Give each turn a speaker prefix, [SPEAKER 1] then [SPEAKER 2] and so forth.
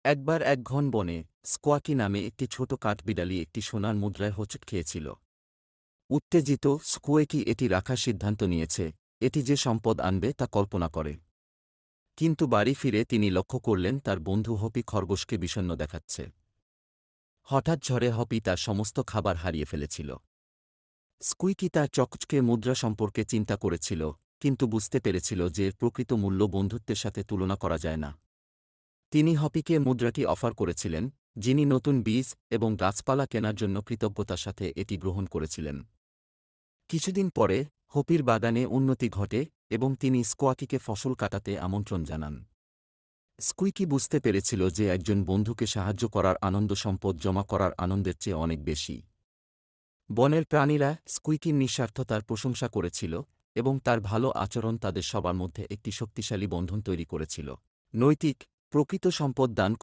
[SPEAKER 1] একবার এক ঘন বনে স্কোয়াকি নামে একটি ছোট কাঠবিড়ালি একটি সোনার মুদ্রায় হোঁচট খেয়েছিল। উত্তেজিত স্কোয়াকি এটি রাখার সিদ্ধান্ত নিয়েছে, এটি যে সম্পদ আনবে তা কল্পনা করে। কিন্তু বাড়ি ফিরে তিনি লক্ষ্য করলেন তার বন্ধু হপি খরগোশকে বিষণ্ণ দেখাচ্ছে। হঠাৎ ঝড়ে হপি তার সমস্ত খাবার হারিয়ে ফেলেছিল। স্কুইকি তার চকচকে মুদ্রা সম্পর্কে চিন্তা করেছিল, কিন্তু বুঝতে পেরেছিল যে এর প্রকৃত মূল্য বন্ধুত্বের সাথে তুলনা করা যায় না। তিনি হপিকে মুদ্রাটি অফার করেছিলেন, যিনি নতুন বীজ এবং গাছপালা কেনার জন্য কৃতজ্ঞতার সাথে এটি গ্রহণ করেছিলেন। কিছুদিন পরে হপির বাগানে উন্নতি ঘটে এবং তিনি স্কোয়াকিকে ফসল কাটাতে আমন্ত্রণ জানান। স্কুইকি বুঝতে পেরেছিল যে একজন বন্ধুকে সাহায্য করার আনন্দ সম্পদ জমা করার আনন্দের চেয়ে অনেক বেশি। বনের প্রাণীরা স্কুইকির নিঃস্বার্থতার প্রশংসা করেছিল এবং তার ভালো আচরণ তাদের সবার মধ্যে একটি শক্তিশালী বন্ধন তৈরি করেছিল। নৈতিক, প্রকৃত সম্পদ দান